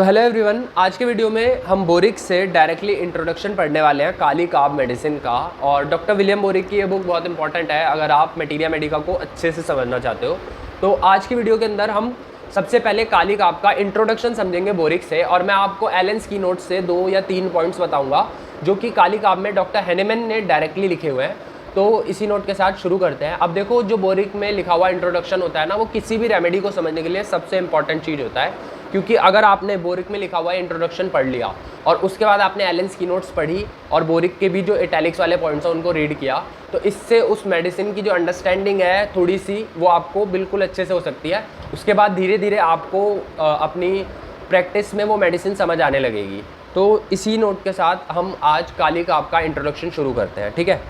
So hello everyone, आज के video में हम बोरिक से डायरेक्टली इंट्रोडक्शन पढ़ने वाले हैं काली काब मेडिसिन का। और डॉक्टर विलियम बोरिक की ये बुक बहुत इंपॉर्टेंट है अगर आप मटीरिया मेडिका को अच्छे से समझना चाहते हो। तो आज की वीडियो के अंदर हम सबसे पहले काली काब का इंट्रोडक्शन समझेंगे बोरिक से, और मैं आपको एलेंस की नोट से 2 या 3 पॉइंट्स बताऊँगा जो कि काली काब में डॉक्टर हैनेमन ने डायरेक्टली लिखे हुए हैं। तो इसी नोट के साथ शुरू करते हैं। अब देखो, जो बोरिक में लिखा हुआ इंट्रोडक्शन होता है ना, वो किसी भी रेमेडी को समझने के लिए सबसे इंपॉर्टेंट चीज़ होता है। क्योंकि अगर आपने बोरिक में लिखा हुआ इंट्रोडक्शन पढ़ लिया और उसके बाद आपने एलेंस की नोट्स पढ़ी और बोरिक के भी जो इटैलिक्स वाले पॉइंट्स हैं उनको रीड किया, तो इससे उस मेडिसिन की जो अंडरस्टैंडिंग है थोड़ी सी, वो आपको बिल्कुल अच्छे से हो सकती है। उसके बाद धीरे धीरे आपको अपनी प्रैक्टिस में वो मेडिसिन समझ आने लगेगी। तो इसी नोट के साथ हम आज काली काब का इंट्रोडक्शन शुरू करते हैं, ठीक है।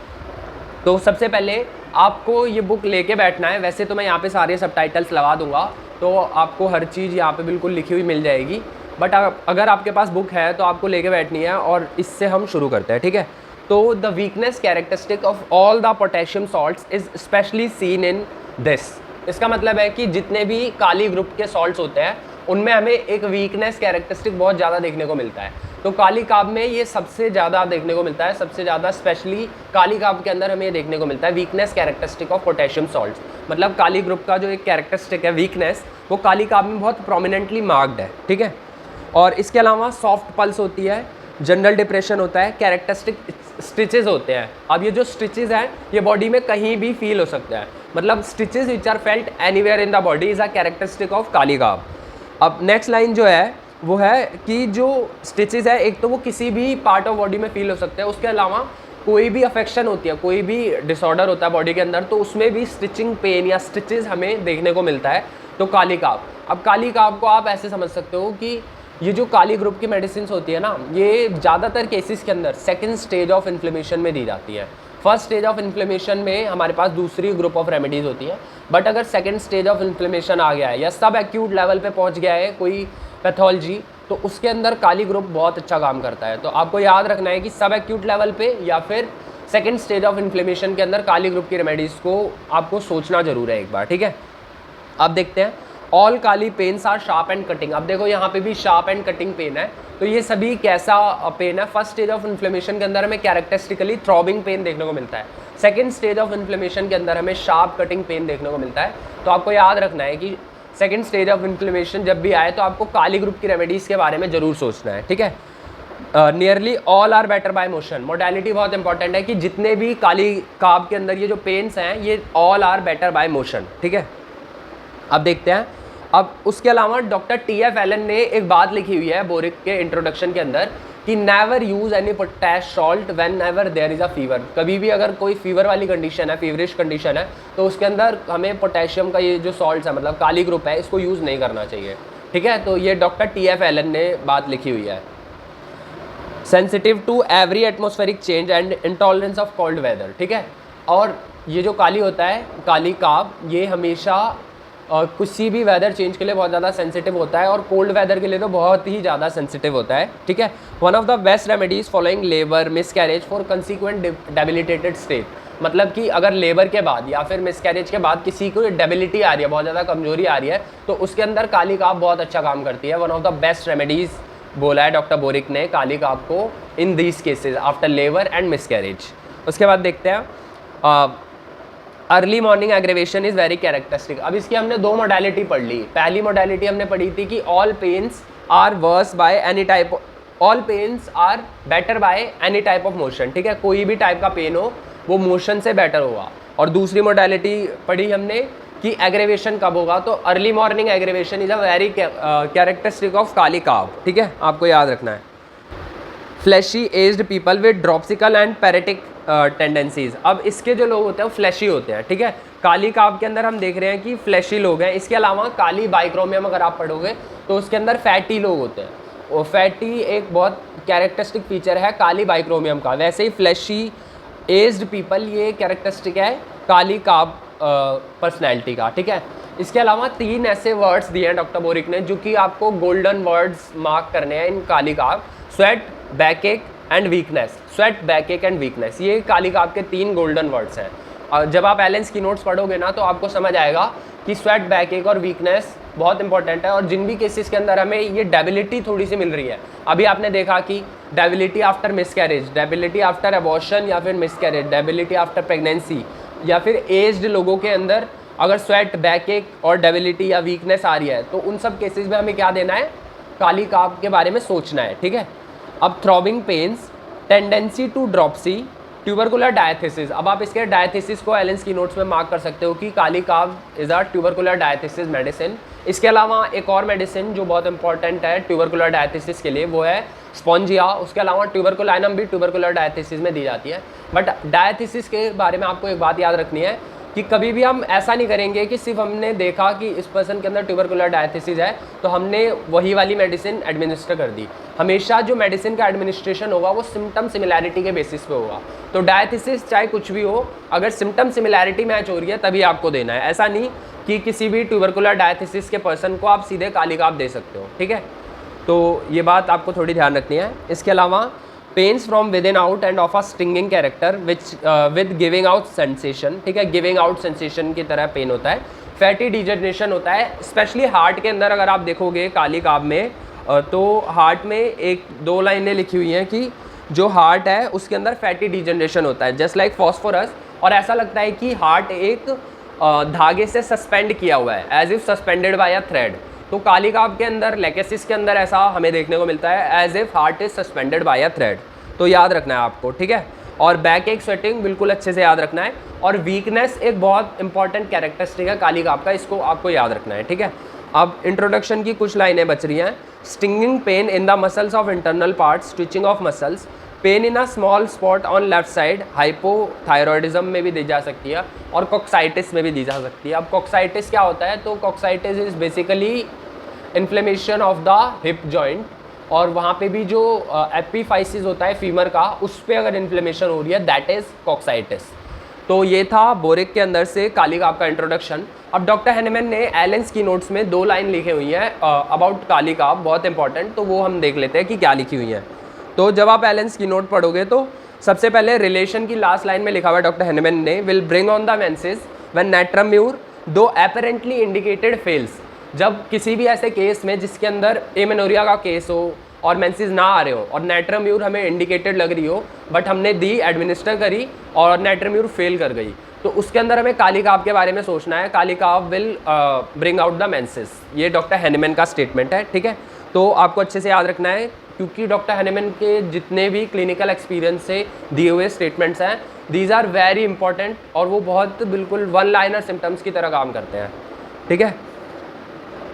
तो सबसे पहले आपको ये बुक लेके बैठना है। वैसे तो मैं यहाँ पे सारे सबटाइटल्स लगा दूंगा, तो आपको हर चीज़ यहाँ पे बिल्कुल लिखी हुई मिल जाएगी। बट अगर आपके पास बुक है तो आपको लेके बैठनी है, और इससे हम शुरू करते हैं, ठीक है। तो the weakness characteristic of all the potassium salts is specially seen in this. इसका मतलब है कि जितने भी काली ग्रुप के सॉल्ट्स होते हैं उनमें हमें एक वीकनेस कैरेक्टरिस्टिक बहुत ज़्यादा देखने को मिलता है। तो काली काब में ये सबसे ज़्यादा देखने को मिलता है, सबसे ज़्यादा स्पेशली काली काब के अंदर हमें ये देखने को मिलता है weakness characteristic of potassium salts. मतलब काली ग्रुप का जो एक कैरेक्टरिस्टिक है वीकनेस, वो काली काब में बहुत प्रोमिनेंटली मार्क्ड है, ठीक है। और इसके अलावा सॉफ्ट पल्स होती है, जनरल डिप्रेशन होता है, कैरेक्टरिस्टिक स्टिचेस होते हैं। अब ये जो स्टिचेस हैं ये बॉडी में कहीं भी फील हो सकता है, मतलब stitches which are felt anywhere in the body is a characteristic of kali carb. अब नेक्स्ट लाइन जो है वो है कि जो स्टिचेस है, एक तो वो किसी भी पार्ट ऑफ बॉडी में फील हो सकते हैं, उसके अलावा कोई भी अफेक्शन होती है, कोई भी डिसऑर्डर होता है बॉडी के अंदर, तो उसमें भी स्टिचिंग पेन या स्टिचेस हमें देखने को मिलता है। तो काली काब, अब काली काब को आप ऐसे समझ सकते हो कि ये जो काली ग्रुप की मेडिसिन होती है ना, ये ज़्यादातर केसेस के अंदर सेकेंड स्टेज ऑफ इन्फ्लेमेशन में दी जाती है। फर्स्ट स्टेज ऑफ इन्फ्लेमेशन में हमारे पास दूसरी ग्रुप ऑफ रेमेडीज़ होती है, बट अगर सेकेंड स्टेज ऑफ इन्फ्लेमेशन आ गया है या सब एक्यूट लेवल पे पहुंच गया है कोई पैथोलॉजी, तो उसके अंदर काली ग्रुप बहुत अच्छा काम करता है। तो आपको याद रखना है कि सब एक्यूट लेवल पे या फिर सेकेंड स्टेज ऑफ इन्फ्लेमेशन के अंदर काली ग्रुप की रेमेडीज़ को आपको सोचना जरूर है एक बार, ठीक है। अब देखते हैं, all kali pains are sharp and cutting. अब देखो यहाँ पे भी शार्प एंड कटिंग पेन है, तो ये सभी कैसा पेन है? फर्स्ट स्टेज ऑफ इन्फ्लेमेशन के अंदर हमें कैरेक्टरिस्टिकली थ्रॉबिंग पेन देखने को मिलता है, सेकेंड स्टेज ऑफ इन्फ्लेमेशन के अंदर हमें शार्प कटिंग पेन देखने को मिलता है। तो आपको याद रखना है कि सेकेंड स्टेज ऑफ इन्फ्लेमेशन जब भी आए तो आपको काली ग्रुप की रेमेडीज़ के बारे में ज़रूर सोचना है, ठीक है। Nearly all are better by motion. Modality बहुत इंपॉर्टेंट है कि जितने भी काली काब के अंदर ये जो पेन्स हैं ये all are better by motion, ठीक है। अब देखते हैं, अब उसके अलावा डॉक्टर TF एलन ने एक बात लिखी हुई है बोरिक के इंट्रोडक्शन के अंदर कि never use any potash salt whenever there is a fever. कभी भी अगर कोई फीवर वाली कंडीशन है, फीवरिश कंडीशन है, तो उसके अंदर हमें पोटेशियम का ये जो सॉल्ट्स है, मतलब काली ग्रुप है, इसको यूज़ नहीं करना चाहिए, ठीक है। तो ये डॉक्टर TF एलन ने बात लिखी हुई है। Sensitive to every atmospheric change and intolerance of cold weather, ठीक है। और ये जो काली होता है, काली काब, ये हमेशा किसी भी वेदर चेंज के लिए बहुत ज़्यादा सेंसिटिव होता है, और कोल्ड वेदर के लिए तो बहुत ही ज़्यादा सेंसिटिव होता है, ठीक है। One of the best remedies following labour miscarriage for consequent debilitated state. मतलब कि अगर लेबर के बाद या फिर मिसकैरेज के बाद किसी को डेबिलिटी आ रही है, बहुत ज़्यादा कमजोरी आ रही है, तो उसके अंदर काली काब बहुत अच्छा काम करती है। One of the best remedies बोला है डॉक्टर बोरिक ने काली काब को in these cases after labour and miscarriage. उसके बाद देखते हैं, early morning aggravation is very characteristic. अब इसकी हमने 2 मोडालिटी पढ़ ली। पहली मोडालिटी हमने पढ़ी थी कि all pains are worse by any type, all pains are better by any type of motion, ठीक है। कोई भी टाइप का पेन हो वो मोशन से बेटर होगा। और दूसरी मोडालिटी पढ़ी हमने कि एग्रेवेशन कब होगा, तो early morning aggravation is a very characteristic of kali carb, ठीक है, आपको याद रखना है। Fleshy aged people with dropsical and paretic tendencies. अब इसके जो लोग होते हैं वो फ्लैशी होते हैं, ठीक है। काली काब के अंदर हम देख रहे हैं कि फ्लैशी लोग हैं। इसके अलावा काली बाइक्रोमियम अगर आप पढ़ोगे तो उसके अंदर फैटी लोग होते हैं, और फैटी एक बहुत कैरेक्टरिस्टिक फीचर है काली बाइक्रोमियम का। वैसे ही फ्लैशी एज्ड पीपल ये कैरेक्टरिस्टिक है काली काब पर्सनैलिटी का, ठीक है। इसके अलावा 3 ऐसे वर्ड्स दिए हैं डॉक्टर बोरिक ने जो कि आपको गोल्डन वर्ड्स मार्क करने हैं इन काली काब: स्वेट, बैक एक एंड वीकनेस। स्वेट, बैक एक एंड वीकनेस, ये काली काब के 3 गोल्डन वर्ड्स हैं। जब आप एलेंस की नोट्स पढ़ोगे ना तो आपको समझ आएगा कि स्वेट, बैक एक और वीकनेस बहुत इंपॉर्टेंट है। और जिन भी केसेस के अंदर हमें ये डेबिलिटी थोड़ी सी मिल रही है, अभी आपने देखा कि debility after miscarriage, debility after abortion या फिर मिसकैरेज, डेबिलिटी आफ्टर प्रेगनेंसी, या फिर एज्ड लोगों के अंदर अगर स्वेट, बैक एक और डेबिलिटी या वीकनेस आ रही है तो उन सब केसेस में हमें क्या देना है, काली काब के बारे में सोचना है, ठीक है। अब throbbing pains, tendency to dropsy, tubercular diathesis. अब आप इसके डायथिसिस को एलेंस की नोट्स में मार्क कर सकते हो कि kali carb is a tubercular diathesis medicine. इसके अलावा एक और मेडिसिन जो बहुत इंपॉर्टेंट है ट्यूबरकुलर डायथिसिस के लिए वो है स्पॉन्जिया। उसके अलावा ट्यूबरकुलाइनम भी ट्यूबरकुलर डायथिसिस में दी जाती है। बट डायथिसिस के बारे में आपको एक बात याद रखनी है कि कभी भी हम ऐसा नहीं करेंगे कि सिर्फ हमने देखा कि इस पर्सन के अंदर ट्यूबरकुलर डायथिसिस है तो हमने वही वाली मेडिसिन एडमिनिस्टर कर दी। हमेशा जो मेडिसिन का एडमिनिस्ट्रेशन होगा वो सिम्टम सिमिलैरिटी के बेसिस पे होगा। तो डायथिसिस चाहे कुछ भी हो, अगर सिम्टम सिमिलैरिटी मैच हो रही है तभी आपको देना है। ऐसा नहीं कि किसी भी ट्यूबरकुलर डायथिसिस के पर्सन को आप सीधे काली काब दे सकते हो, ठीक है। तो ये बात आपको थोड़ी ध्यान रखनी है। इसके अलावा pains from within out and of a stinging character with giving out sensation, ठीक है, गिविंग आउट सेंसेशन की तरह पेन होता है। फैटी डिजनरेशन होता है, स्पेशली हार्ट के अंदर। अगर आप देखोगे काली काब में तो हार्ट में एक दो लाइनें लिखी हुई हैं कि जो हार्ट है उसके अंदर फैटी डिजनरेशन होता है जस्ट लाइक फॉस्फोरस, और ऐसा लगता है कि हार्ट एक धागे से सस्पेंड किया हुआ है, as if suspended by a thread. तो काली काब के अंदर, लेकेसिस के अंदर ऐसा हमें देखने को मिलता है as if heart is suspended by a thread. तो याद रखना है आपको, ठीक है। और बैक एक स्वेटिंग बिल्कुल अच्छे से याद रखना है। और वीकनेस एक बहुत इंपॉर्टेंट कैरेक्टरिस्टिक है काली काब का, इसको आपको याद रखना है, ठीक है। अब इंट्रोडक्शन की कुछ लाइनें बच रही हैं। Stinging pain in the muscles of internal parts, stitching of muscles, pain in a small spot on left side, hypothyroidism में भी दी जा सकती है और कॉक्साइटिस में भी दी जा सकती है। अब कॉक्साइटिस क्या होता है, तो coxitis is basically inflammation of the hip joint, और वहाँ पे भी जो एपीफाइसिस होता है फीमर का, उस पर अगर इन्फ्लेमेशन हो रही है दैट इज़ कॉक्साइटिस। तो ये था बोरिक के अंदर से काली काब का इंट्रोडक्शन। अब डॉक्टर हैनेमैन ने एलेंस की नोट्स में 2 लाइन लिखी हुई हैं अबाउट काली काब, बहुत इंपॉर्टेंट, तो वो हम देख लेते हैं कि क्या लिखी हुई हैं। तो जब आप एलेंस की नोट पढ़ोगे तो सबसे पहले रिलेशन की लास्ट लाइन में लिखा हुआ है डॉक्टर हैनेमैन ने, will bring on the menses when natrum mur though apparently indicated fails. जब किसी भी ऐसे केस में जिसके अंदर एमेनोरिया का केस हो और मेंसेस ना आ रहे हो और नाइट्राम्यूर हमें इंडिकेटेड लग रही हो, बट हमने दी, एडमिनिस्टर करी और नाइट्राम्यूर फेल कर गई, तो उसके अंदर हमें काली काब के बारे में सोचना है। Kali carb will bring out the menses, ये डॉक्टर हैनेमैन का स्टेटमेंट है, ठीक है। तो आपको अच्छे से याद रखना है क्योंकि डॉक्टर हैनेमैन के जितने भी क्लिनिकल एक्सपीरियंस से दिए हुए स्टेटमेंट्स हैं, दीज आर वेरी इंपॉर्टेंट, और वो बहुत बिल्कुल वन लाइनर सिम्टम्स की तरह काम करते हैं, ठीक है।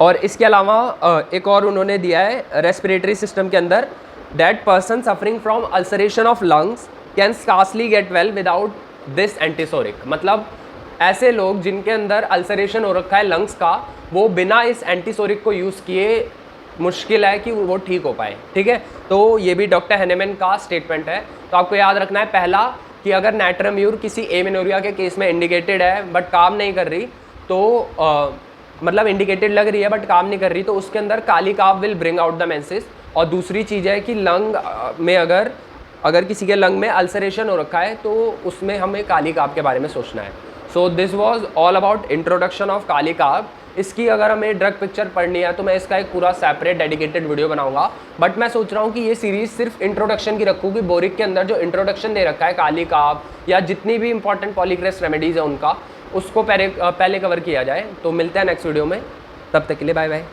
और इसके अलावा एक और उन्होंने दिया है रेस्पिरेटरी सिस्टम के अंदर, that person suffering from ulceration of lungs can scarcely get well without this antipsoric. मतलब ऐसे लोग जिनके अंदर अल्सरेशन हो रखा है लंग्स का, वो बिना इस एंटीसोरिक को यूज़ किए मुश्किल है कि वो ठीक हो पाए, ठीक है। तो ये भी डॉक्टर हैनेमैन का स्टेटमेंट है। तो आपको याद रखना है, पहला कि अगर नाइट्राम्यूर किसी एमेनोरिया के केस में इंडिकेटेड है बट काम नहीं कर रही, तो मतलब इंडिकेटेड लग रही है बट काम नहीं कर रही, तो उसके अंदर kali carb will bring out the menses. और दूसरी चीज़ है कि लंग में अगर किसी के लंग में अल्सरेशन हो रखा है तो उसमें हमें काली काब के बारे में सोचना है। So this was all about introduction of kali carb. इसकी अगर हमें ड्रग पिक्चर पढ़नी है तो मैं इसका एक पूरा सेपरेट डेडिकेटेड वीडियो बनाऊंगा, बट मैं सोच रहा हूँ कि ये सीरीज़ सिर्फ इंट्रोडक्शन की रखूँगी। बोरिक के अंदर जो इंट्रोडक्शन दे रखा है काली काब या जितनी भी इंपॉर्टेंट पॉलीक्रेस्ट रेमेडीज़ है उनका, उसको पहले कवर किया जाए। तो मिलते हैं नेक्स्ट वीडियो में, तब तक के लिए बाय बाय।